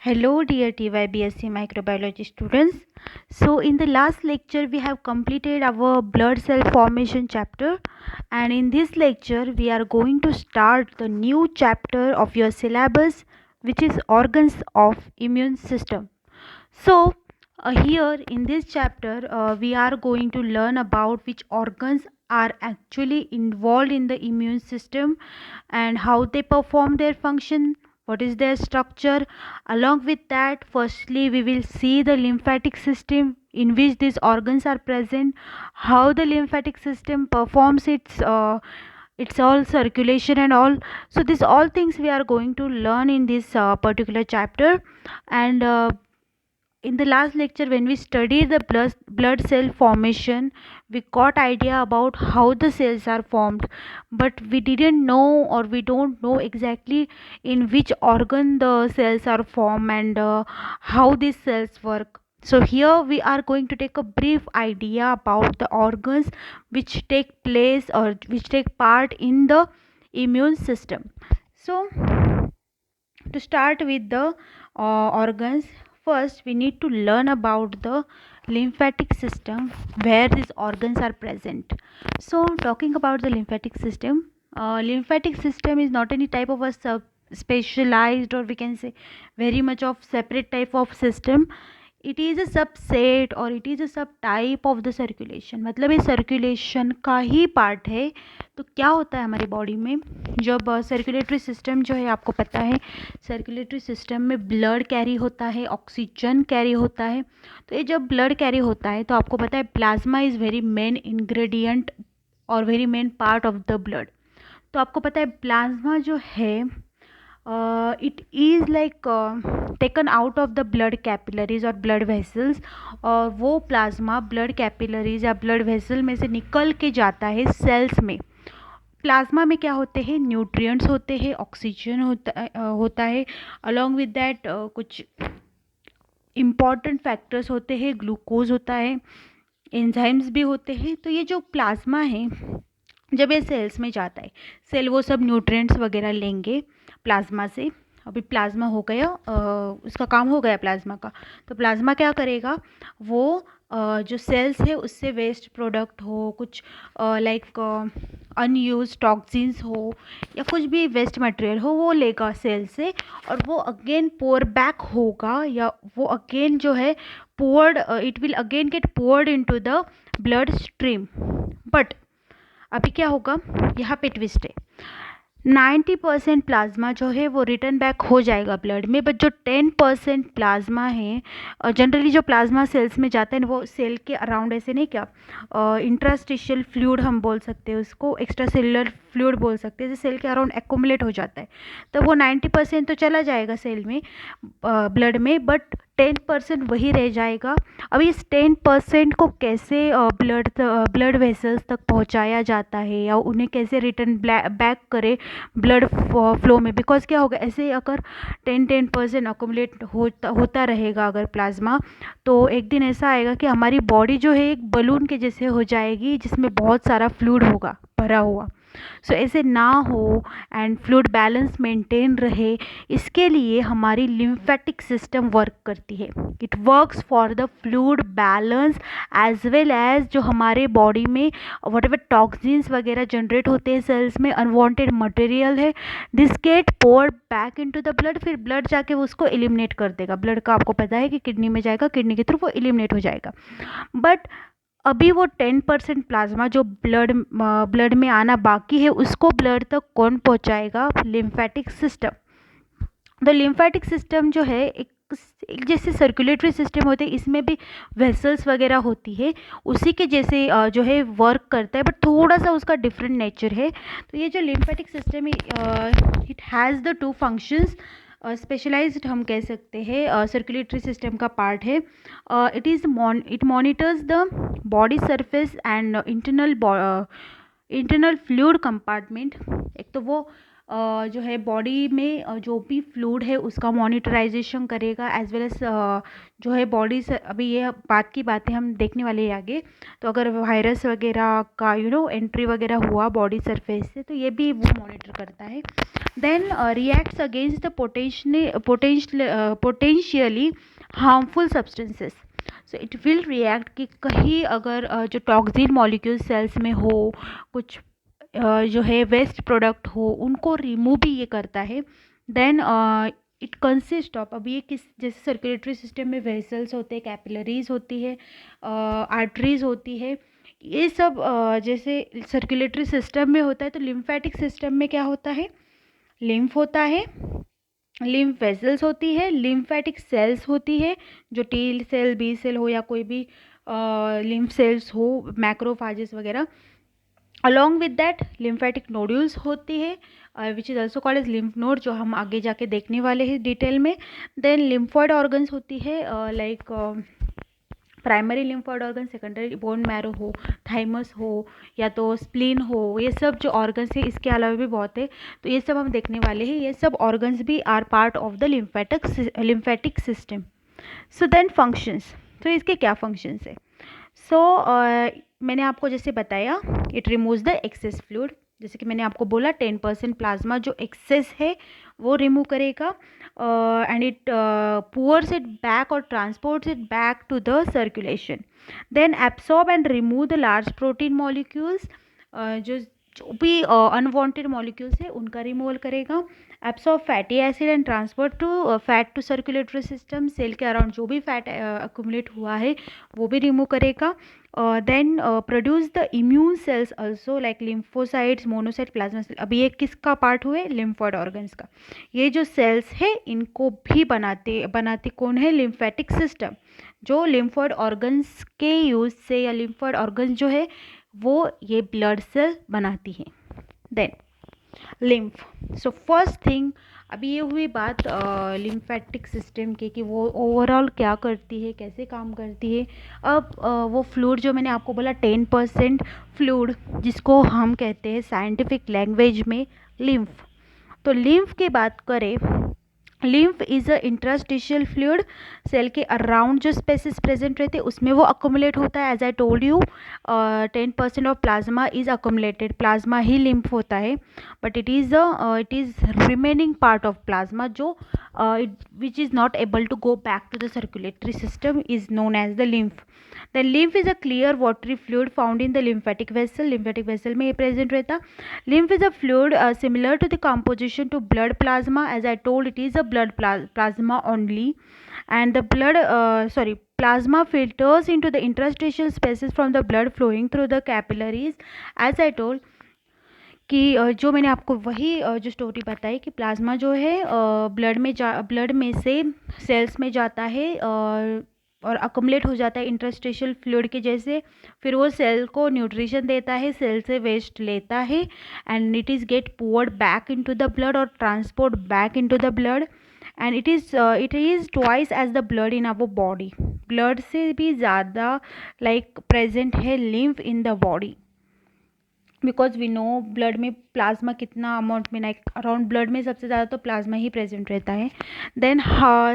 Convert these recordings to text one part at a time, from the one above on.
Hello dear TYBSc microbiology students. So in the last lecture we have completed our blood cell formation chapter, and in this lecture we are going to start the new chapter of your syllabus, which is organs of immune system. So here in this chapter we are going to learn about which organs are actually involved in the immune system and how they perform their function, what is their structure. Along with that, firstly we will see the lymphatic system in which these organs are present, how the lymphatic system performs its all circulation and all. So these all things we are going to learn in this particular chapter. And in the last lecture when we studied the blood cell formation, we got idea about how the cells are formed, but we didn't know, or we don't know exactly in which organ the cells are formed, and how these cells work. So here we are going to take a brief idea about the organs which take place or which take part in the immune system. So to start with the organs, first we need to learn about the lymphatic system where these organs are present. So talking about the lymphatic system is not any type of a sub specialized, or we can say very much of separate type of system. It is a subset और it is अ सब type of the circulation, मतलब ये circulation का ही part है. तो क्या होता है हमारी बॉडी में, जब सर्कुलेटरी सिस्टम जो है, आपको पता है सर्कुलेटरी सिस्टम में ब्लड कैरी होता है, ऑक्सीजन कैरी होता है. तो ये जब ब्लड कैरी होता है तो आपको पता है plasma is very main ingredient और very main part of the blood. तो आपको पता है प्लाज्मा जो है, it is like taken out of the blood capillaries और blood vessels, और वो प्लाज्मा ब्लड कैपिलरीज या ब्लड वेसल में से निकल के जाता है सेल्स में. प्लाज्मा में क्या होते हैं, न्यूट्रिएंट्स होते हैं, ऑक्सीजन होता है. अलॉन्ग विद दैट कुछ इम्पॉर्टेंट फैक्टर्स होते हैं, ग्लूकोज होता है, एंजाइम्स भी होते हैं. तो ये जो प्लाज्मा है, जब ये सेल्स में जाता है, सेल वो सब न्यूट्रिएंट्स वगैरह लेंगे प्लाज्मा से. अभी प्लाज्मा हो गया, उसका काम हो गया प्लाज्मा का. तो प्लाज्मा क्या करेगा, वो जो सेल्स है उससे वेस्ट प्रोडक्ट हो, कुछ लाइक अनयूज टॉक्सिन्स हो या कुछ भी वेस्ट मटेरियल हो, वो लेगा सेल से, और वो अगेन पोर बैक होगा, या वो अगेन जो है poured, it will again get poured into the blood stream. But अभी क्या होगा, यहाँ पे ट्विस्ट है. 90% प्लाज्मा जो है वो रिटर्न बैक हो जाएगा ब्लड में, बट जो 10% प्लाज्मा है, जनरली जो प्लाज्मा सेल्स में जाता है वो सेल के अराउंड ऐसे नहीं, क्या इंट्रास्टिशियल फ्लूइड हम बोल सकते हैं उसको, एक्स्ट्रा सेलुलर फ्लूइड बोल सकते हैं, जैसे सेल के अराउंड एक्यूमुलेट हो जाता है. तो वो 90% तो चला जाएगा सेल में, ब्लड में, बट 10% वही रह जाएगा. अब इस 10% को कैसे ब्लड वेसल्स तक पहुंचाया जाता है, या उन्हें कैसे रिटर्न बैक करे ब्लड फ्लो में, बिकॉज क्या होगा, ऐसे अगर 10% अकोमुलेट होता रहेगा अगर प्लाज्मा, तो एक दिन ऐसा आएगा कि हमारी बॉडी जो है एक बलून के जैसे हो जाएगी, जिसमें बहुत सारा फ्लूइड होगा भरा हुआ. सो ऐसे ना हो एंड फ्लूइड बैलेंस मेंटेन रहे, इसके लिए हमारी लिम्फेटिक सिस्टम वर्क करती है. It works for the fluid balance as well as जो हमारे बॉडी में वट एवर टॉक्सिन्स वगैरह जनरेट होते हैं सेल्स में, अनवांटेड मटेरियल है, this get poured back into the blood. फिर ब्लड जाके उसको एलिमिनेट कर देगा. ब्लड का आपको पता है कि किडनी में जाएगा, किडनी के थ्रू वो एलिमिनेट हो जाएगा. बट अभी वो 10% प्लाज्मा जो ब्लड में आना बाकी है, उसको ब्लड तक कौन पहुंचाएगा, लिम्फेटिक सिस्टम. तो लिम्फेटिक सिस्टम जो है एक जैसे सर्कुलेटरी सिस्टम होते हैं, इसमें भी वेसल्स वगैरह होती है, उसी के जैसे जो है वर्क करता है, बट थोड़ा सा उसका डिफरेंट नेचर है. तो ये जो लिम्फेटिक सिस्टम है, it has the two functions. Specialized हम कह सकते हैं, सर्कुलेटरी सिस्टम का पार्ट है. It monitors the body surface and internal fluid compartment. एक तो वो जो है बॉडी में जो भी फ्लूइड है उसका मॉनिटराइजेशन करेगा, एज वेल एज जो है बॉडी से अभी ये बात की बातें हम देखने वाले हैं आगे। तो अगर वायरस वगैरह का एंट्री वगैरह हुआ बॉडी सरफेस से तो ये भी वो मॉनिटर करता है। Then reacts against the potentially harmful substances. So it will react कि कहीं अगर जो टॉक्सिन मॉलिक्यूल सेल्स में हो, कुछ जो है वेस्ट प्रोडक्ट हो, उनको रिमूव भी ये करता है। देन इट कंसिस्ट ऑफ, अब ये किस, जैसे सर्कुलेटरी सिस्टम में वेसल्स होते हैं, कैपिलरीज होती है, आर्टरीज होती है, ये सब जैसे सर्कुलेटरी सिस्टम में होता है। तो लिम्फेटिक सिस्टम में क्या होता है, लिम्फ होता है, लिम्फ वेसल्स होती है, लिम्फेटिक सेल्स होती है, जो टी सेल, बी सेल हो या कोई भी लिम्फ सेल्स हो, मैक्रोफाजेस वगैरह। Along with that lymphatic nodules होती है which is also called as lymph node, जो हम आगे जाके देखने वाले हैं डिटेल में। देन लिम्फॉइड ऑर्गन्स होती है like primary lymphoid organ, secondary bone marrow हो, थाइमस हो या तो स्प्लीन हो, ये सब जो ऑर्गन्स है, इसके अलावा भी बहुत है, तो ये सब हम देखने वाले हैं। ये सब ऑर्गन्स भी are part of the lymphatic system. So then functions, तो इसके क्या फंक्शंस है। सो मैंने आपको जैसे बताया, it removes the access fluid, जैसे कि मैंने आपको बोला 10% प्लाज्मा जो एक्सेस है वो रिमूव करेगा, and it pours it back और transports it back to the circulation. Then absorb and remove the large protein molecules, जो भी अनवांटेड मॉलिक्यूल्स है उनका रिमूवल करेगा। Absorb fatty acid and transfer to fat to circulatory system, cell के around जो भी fat accumulate हुआ है वो भी रिमूव करेगा। Then produce the immune cells also like lymphocytes, monocyte, plasma cell. अभी ये किसका पार्ट हुए, लिम्फॉइड ऑर्गन्स का। ये जो सेल्स है इनको भी बनाते कौन है, लिम्फेटिक सिस्टम, जो लिम्फॉइड ऑर्गन्स के यूज से, या लिम्फॉइड ऑर्गन्स जो है वो ये ब्लड सेल बनाती है। Then lymph, so first thing, अभी ये हुई बात लिम्फेटिक सिस्टम की कि वो ओवरऑल क्या करती है, कैसे काम करती है। अब वो फ्लूइड जो मैंने आपको बोला 10% फ्लूइड, जिसको हम कहते हैं साइंटिफिक लैंग्वेज में लिम्फ। तो लिम्फ की बात करें, lymph is a interstitial fluid, cell के अराउंड जो स्पेसिस प्रेजेंट रहते हैं उसमें वो अकोमुलेट होता है। As I told you 10% of plasma is accumulated, plasma ही लिम्फ होता है, but it is remaining part of plasma जो which is not able to go back to the circulatory system is known as the lymph. The lymph is a clear watery fluid found in the lymphatic vessel, lymphatic vessel में ये present रहता। Lymph is a fluid similar to the composition to blood plasma. As I told, it is a blood plasma only, and the plasma filters into the interstitial spaces from the blood flowing through the capillaries. As I told कि जो मैंने आपको वही जो story बताई कि plasma जो है ब्लड में से सेल्स में जाता है और अकमुलेट हो जाता है इंटरस्टिशियल फ्लूइड के जैसे, फिर वो सेल को न्यूट्रिशन देता है, सेल से वेस्ट लेता है, and it is get poured back into the blood और transport back into the blood, and it is twice as the blood in our body. Blood से भी ज़्यादा लाइक प्रेजेंट है lymph in the body, because we know blood में plasma कितना amount में, like around blood में सबसे ज़्यादा तो प्लाज्मा ही प्रेजेंट रहता है। Then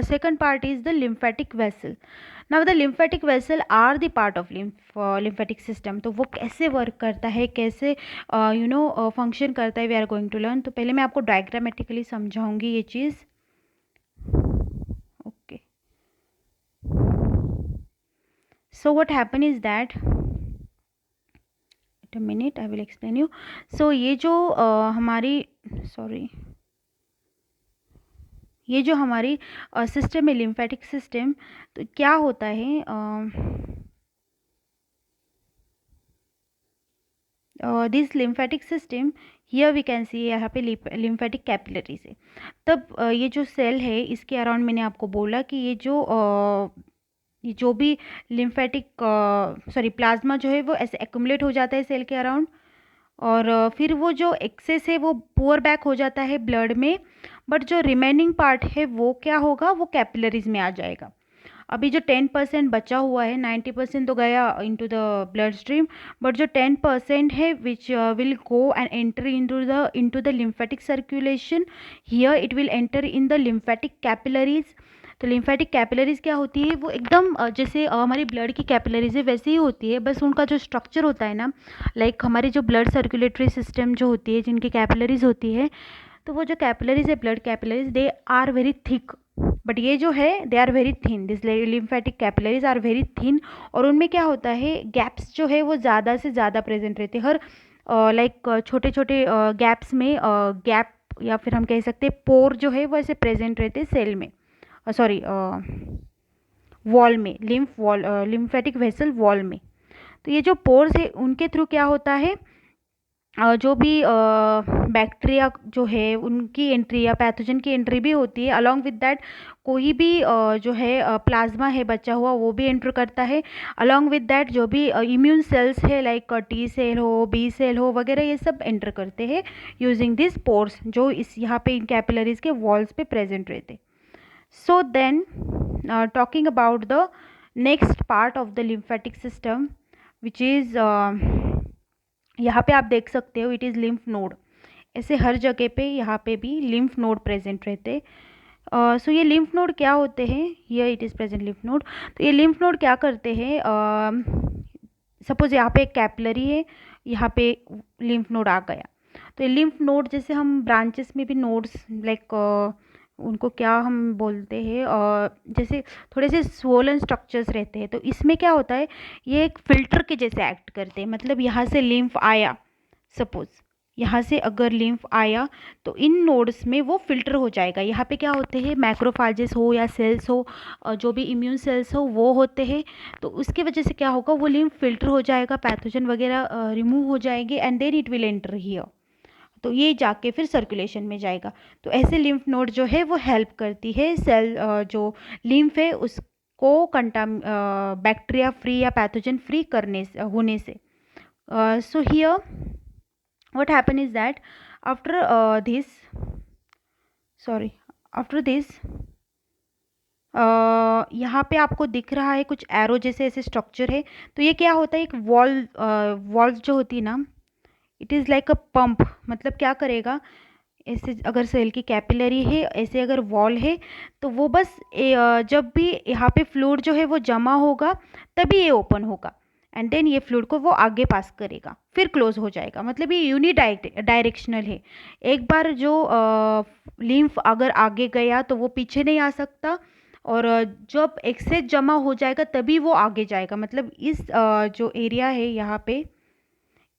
second part is the lymphatic vessel. Now the lymphatic vessel are the part of lymphatic system. तो वो कैसे वर्क करता है, कैसे फंक्शन करता है, we are going to learn. तो पहले मैं आपको डायग्रामेटिकली समझाऊंगी ये चीज़। Okay, so what happen is that, a minute, I will explain you. So ये जो ये जो हमारी सिस्टम है लिम्फेटिक सिस्टम, तो क्या होता है, this lymphatic system here we can see, यहाँ पे लिम्फेटिक कैपिलरीज है। तब ये जो सेल है इसके अराउंड मैंने आपको बोला कि ये जो भी लिम्फेटिक प्लाज्मा जो है वो ऐसे एक्यूमुलेट हो जाता है सेल के अराउंड, और फिर वो जो एक्सेस है वो पुअर बैक हो जाता है ब्लड में, बट जो रिमेनिंग पार्ट है वो क्या होगा, वो कैपिलरीज में आ जाएगा। अभी जो 10% बचा हुआ है, 90% तो गया into the blood stream, but जो 10% है which will go and enter into the lymphatic circulation, here it will enter in the lymphatic capillaries. तो लिम्फेटिक कैपिलरीज क्या होती है, वो एकदम जैसे हमारी ब्लड की कैपिलरीज है वैसे ही होती है, बस उनका जो स्ट्रक्चर होता है ना, लाइक हमारी जो ब्लड सर्कुलेटरी सिस्टम जो होती है, जिनकी कैपिलरीज होती है, तो वो जो कैपिलरीज है blood capillaries, they are very thick, but ये जो है they are very thin, this lymphatic capillaries are very thin, और उनमें क्या होता है, गैप्स जो है वो ज़्यादा से ज़्यादा प्रेजेंट रहते हैं, हर लाइक छोटे छोटे गैप्स में गैप, या फिर हम कह सकते हैं पोर जो है वो ऐसे प्रेजेंट रहते हैं सेल में, सॉरी वॉल में, lymph wall, lymphatic vessel wall में। तो ये जो पोर्स है उनके थ्रू क्या होता है, जो भी बैक्टीरिया जो है उनकी एंट्री या पैथोजन की एंट्री भी होती है, अलॉन्ग विद दैट कोई भी जो है प्लाज्मा है बचा हुआ वो भी एंटर करता है, अलॉन्ग विद दैट जो भी इम्यून सेल्स है लाइक टी सेल हो, बी सेल हो वगैरह, ये सब एंटर करते हैं यूजिंग दिस पोर्स, जो इस यहाँ पे इन कैपिलरीज के वॉल्स पे प्रेजेंट रहते। So then talking about the next part of the lymphatic system which is, यहाँ पे आप देख सकते हो इट इज़ लिम्फ नोड, ऐसे हर जगह पे यहाँ पे भी लिम्फ नोड प्रेजेंट रहते। सो ये लिम्फ नोड क्या होते हैं, here it is present lymph node. तो ये लिम्फ नोड क्या करते हैं, सपोज यहाँ पे एक कैपिलरी है, यहाँ पे लिम्फ नोड आ गया, तो ये लिम्फ नोड, जैसे हम ब्रांचेस में भी नोड्स लाइक उनको क्या हम बोलते हैं, जैसे थोड़े से स्वोलन स्ट्रक्चर्स रहते हैं, तो इसमें क्या होता है, ये एक फिल्टर के जैसे एक्ट करते हैं, मतलब यहाँ से लिम्फ आया, सपोज यहाँ से अगर लिम्फ आया तो इन नोड्स में वो फिल्टर हो जाएगा। यहाँ पे क्या होते हैं, मैक्रोफाजेस हो या सेल्स हो, जो भी इम्यून सेल्स हो वो होते हैं, तो उसकी वजह से क्या होगा, वो लिम्फ फिल्टर हो जाएगा, पैथोजन वगैरह रिमूव हो जाएंगे, and then it will enter here, तो ये जाके फिर सर्कुलेशन में जाएगा। तो ऐसे लिम्फ नोड जो है वो हेल्प करती है सेल, जो लिम्फ है उसको बैक्टीरिया फ्री या पैथोजन फ्री करने होने से। So here what happen is that after this यहाँ पे आपको दिख रहा है कुछ एरो जैसे ऐसे स्ट्रक्चर है, तो ये क्या होता है, एक वॉल्व जो होती है ना, it is like a pump, मतलब क्या करेगा, ऐसे अगर सेल की कैपिलरी है, ऐसे अगर वॉल है, तो वो बस जब भी यहाँ पे फ्लूइड जो है वो जमा होगा तभी ये ओपन होगा, एंड देन ये फ्लूइड को वो आगे पास करेगा, फिर क्लोज हो जाएगा, मतलब ये डायरेक्शनल है। एक बार जो लिम्फ अगर आगे गया तो वो पीछे नहीं आ सकता, और जब एक्सेस जमा हो जाएगा तभी वो आगे जाएगा, मतलब इस जो एरिया है यहाँ पे,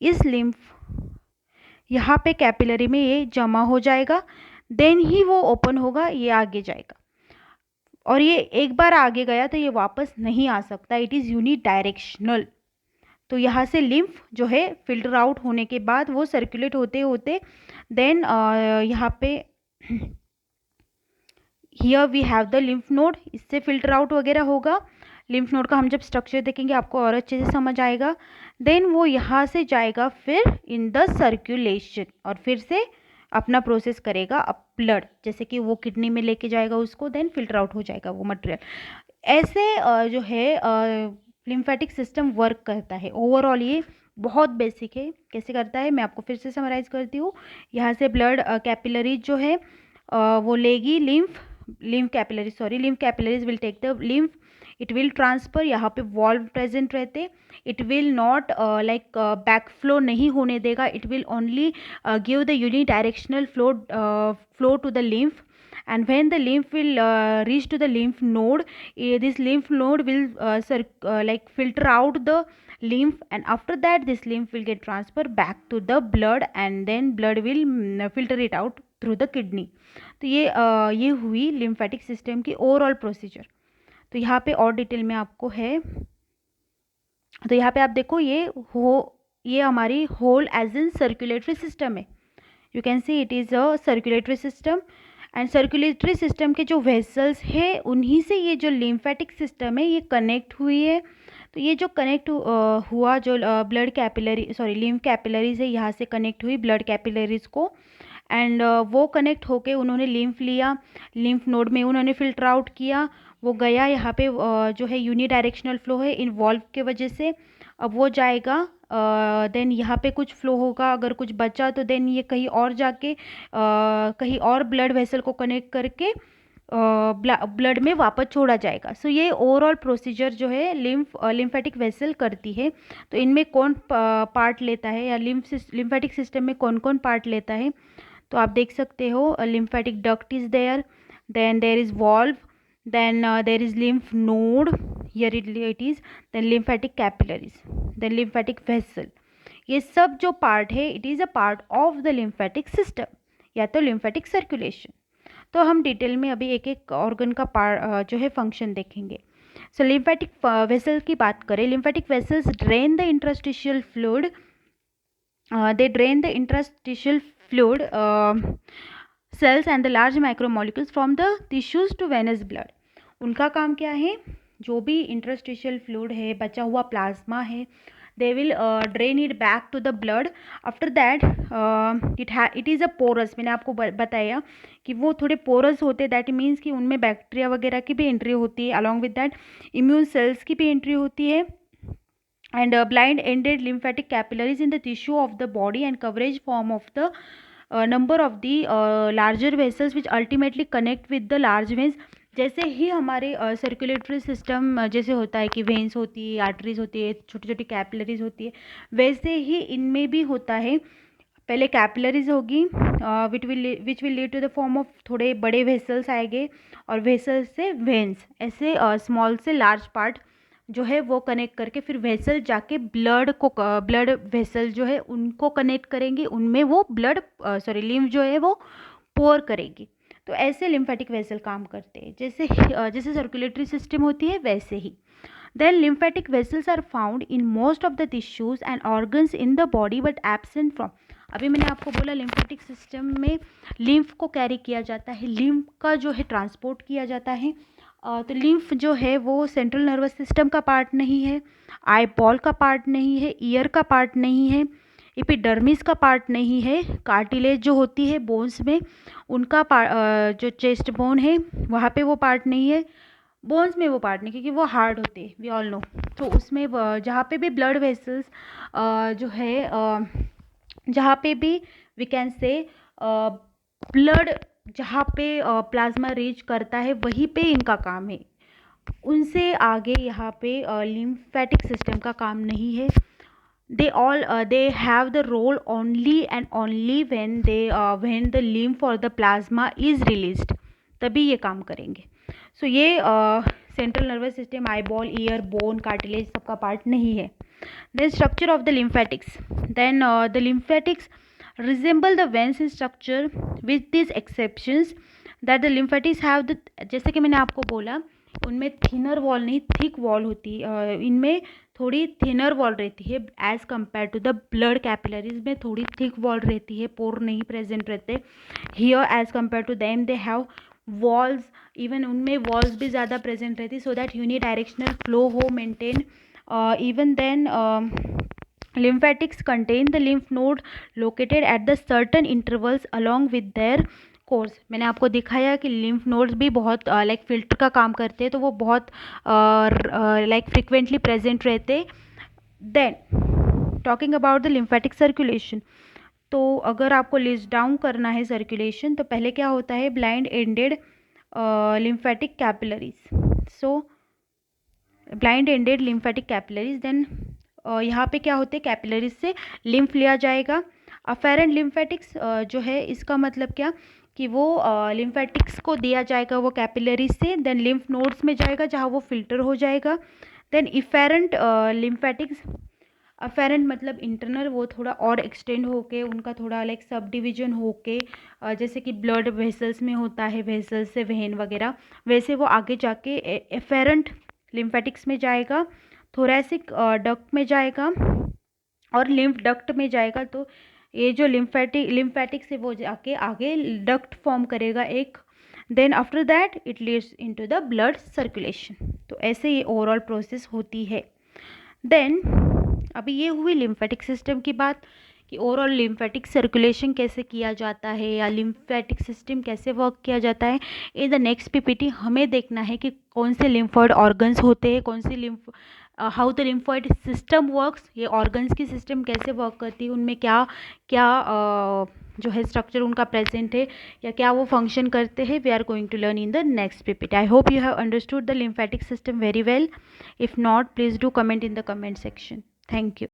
इस लिम्फ यहाँ पे कैपिलरी में ये जमा हो जाएगा, देन ही वो ओपन होगा, ये आगे जाएगा, और ये एक बार आगे गया तो ये वापस नहीं आ सकता, इट इज़ यूनि डायरेक्शनल। तो यहाँ से लिम्फ जो है फिल्टर आउट होने के बाद वो सर्कुलेट होते होते देन यहाँ पे here we have the lymph node, इससे फिल्टर आउट वगैरह होगा। लिम्फ नोड का हम जब स्ट्रक्चर देखेंगे आपको और अच्छे से समझ आएगा। देन वो यहाँ से जाएगा फिर इन द सर्कुलेशन, और फिर से अपना प्रोसेस करेगा अब ब्लड, जैसे कि वो किडनी में लेके जाएगा उसको, देन फिल्टर आउट हो जाएगा वो मटेरियल। ऐसे जो है लिम्फेटिक सिस्टम वर्क करता है। ओवरऑल ये बहुत बेसिक है, कैसे करता है मैं आपको फिर से समराइज करती हूँ। यहाँ से ब्लड कैपिलरीज जो है वो लेगी lymph capillaries will take the lymph, it will transfer, यहाँ पे वॉल्व प्रेजेंट रहते, it will not like back flow नहीं होने देगा, it will only give the unidirectional flow to the lymph, and when the lymph will reach to the lymph node, this lymph node will like filter out the lymph, and after that this lymph will get transferred back to the blood, and then blood will filter it out through the kidney. तो ये हुई lymphatic system की overall procedure. तो यहाँ पे और detail में आपको है, तो यहाँ पे आप देखो ये हमारी whole as in circulatory system है, you can see it is a circulatory system, and circulatory system के जो वेसल्स है उन्हीं से ये जो लिम्फेटिक सिस्टम है ये कनेक्ट हुई है। तो ये जो कनेक्ट हुआ जो लिम्फ कैपिलरीज है यहाँ से कनेक्ट हुई ब्लड कैपिलरीज को, एंड वो कनेक्ट होके उन्होंने लिम्फ लिया, लिम्फ नोड में उन्होंने फिल्टर आउट किया, वो गया यहाँ पे जो है यूनिडायरेक्शनल फ्लो है इन्वॉल्व के वजह से, अब वो जाएगा, देन यहाँ पे कुछ फ्लो होगा, अगर कुछ बचा तो देन ये कहीं और जाके कहीं और ब्लड वेसल को कनेक्ट करके ब्लड में वापस छोड़ा जाएगा। सो ये ओवरऑल प्रोसीजर जो है लिम्फेटिक वेसल करती है। तो इनमें कौन पार्ट लेता है या लिम्फेटिक सिस्टम में कौन कौन पार्ट लेता है, तो आप देख सकते हो lymphatic duct is there, then there is valve, then there is lymph node, here it is, then lymphatic capillaries, then lymphatic vessel। ये सब जो पार्ट है it is a part of the lymphatic system या तो lymphatic circulation. तो हम detail में अभी एक एक ऑर्गन का पार्ट जो है फंक्शन देखेंगे। सो लिम्फेटिक वेसल की बात करें, lymphatic vessels drain the interstitial fluid, they drain the interstitial fluid cells and the large macromolecules from the tissues to venous blood। उनका काम क्या है, जो भी इंटरस्टिशियल फ्लूइड है, बचा हुआ प्लाज्मा है, they will drain it back to the blood. After that it is a porous, मैंने आपको बताया कि वो थोड़े पोरस होते हैं, दैट मीन्स कि उनमें बैक्टीरिया वगैरह की भी एंट्री होती है, along with that immune cells की भी एंट्री होती है। And blind ended lymphatic capillaries in the tissue of the body and coverage form of the number of the larger vessels which ultimately connect with the large veins। जैसे ही हमारे circulatory system जैसे होता है कि veins होती है, arteries होती है, छोटी छोटी कैपिलरीज होती है, वैसे ही इनमें भी होता है। पहले कैपिलरीज होगी which will lead to the form of थोड़े बड़े वेसल्स आएंगे, और वेसल्स से वेन्स, ऐसे स्मॉल से लार्ज पार्ट जो है वो कनेक्ट करके फिर वेसल जाके ब्लड वेसल जो है उनको कनेक्ट करेंगे, उनमें वो ब्लड लिम्फ जो है वो पोर करेगी। तो ऐसे लिम्फेटिक वेसल काम करते हैं, जैसे सर्कुलेटरी सिस्टम होती है वैसे ही। Then lymphatic vessels are found in most of the tissues and organs in the body but absent from. अभी मैंने आपको बोला लिम्फेटिक सिस्टम में लिम्फ को कैरी किया जाता है, लिम्फ का जो है ट्रांसपोर्ट किया जाता है। तो लिम्फ जो है वो सेंट्रल नर्वस सिस्टम का पार्ट नहीं है, आई बॉल का पार्ट नहीं है, ईयर का पार्ट नहीं है, एपिडर्मिस का पार्ट नहीं है, कार्टिलेज जो होती है बोन्स में उनका जो चेस्ट बोन है वहाँ पे वो पार्ट नहीं है, बोन्स में वो पार्ट नहीं, क्योंकि वो हार्ड होते हैं, वी ऑल नो। तो उसमें जहाँ पे भी ब्लड वेसल्स जो है जहाँ पे भी वी कैन से ब्लड जहाँ पे प्लाज्मा रीच करता है वहीं पे इनका काम है, उनसे आगे यहाँ पे लिम्फेटिक सिस्टम का काम नहीं है। they have the role only and only when the lymph or the plasma is released, तभी ये काम करेंगे। सो ये central nervous system, eye ball, ear, bone, cartilage सबका पार्ट नहीं है। Then structure of the lymphatics, then the lymphatics resemble the veins in structure with these exceptions that the lymphatics have the, जैसे कि मैंने आपको बोला उनमें थिनर वॉल नहीं थिक वॉल होती है, इनमें थोड़ी थिनर वॉल रहती है as compare to the blood capillaries में थोड़ी थिक वॉल रहती है, पोर नहीं प्रेजेंट रहते। Here as compare to them they have walls, even उनमें वॉल्स भी ज़्यादा प्रेजेंट रहती सो दैट यूनिडायरेक्शनल फ्लो हो maintain. Even then lymphatics contain the lymph node located at the certain intervals along with their course। मैंने आपको दिखाया कि lymph nodes भी बहुत लाइक फिल्टर का काम करते हैं, तो वो बहुत लाइक फ्रिक्वेंटली प्रेजेंट रहते। Then talking about the lymphatic circulation, तो अगर आपको लिस्ट डाउन करना है सर्कुलेशन तो पहले क्या होता है, blind ended lymphatic capillaries. So blind ended lymphatic capillaries, then यहाँ पे क्या होते हैं, कैपिलरीज से लिम्फ लिया जाएगा। अफेरेंट लिम्फेटिक्स जो है इसका मतलब क्या कि वो लिम्फेटिक्स को दिया जाएगा वो कैपिलरीज से, देन लिम्फ नोड्स में जाएगा जहाँ वो फिल्टर हो जाएगा। देन इफेरेंट लिम्फेटिक्स, अफेरेंट मतलब इंटरनल, वो थोड़ा और एक्सटेंड होके उनका थोड़ा लाइक सब डिवीजन होके जैसे कि ब्लड वेसल्स में होता है, वेसल्स से वेन वगैरह, वैसे वो आगे जाके एफेरेंट लिम्फेटिक्स में जाएगा, थोरेसिक डक्ट में जाएगा और लिम्फ डक्ट में जाएगा। तो ये जो लिम्फेटिक से वो जाके आगे डक्ट फॉर्म करेगा एक, then after that it leads into the blood circulation. तो ऐसे ये ओवरऑल प्रोसेस होती है। देन अभी ये हुई लिम्फेटिक सिस्टम की बात कि ओवरऑल लिम्फेटिक सर्कुलेशन कैसे किया जाता है या लिम्फेटिक सिस्टम कैसे वर्क किया जाता है। इन द नेक्स्ट पीपीटी हमें देखना है कि कौन से लिम्फोइड ऑर्गन्स होते हैं, कौन see how the lymphoid system works, ये ऑर्गन्स की सिस्टम कैसे वर्क करती है, उनमें क्या क्या जो है स्ट्रक्चर उनका प्रेजेंट है या क्या वो फंक्शन करते हैं। We are going to learn in the next PPT. I hope you have understood the lymphatic system very well. If not, please do comment in the comment section. Thank you.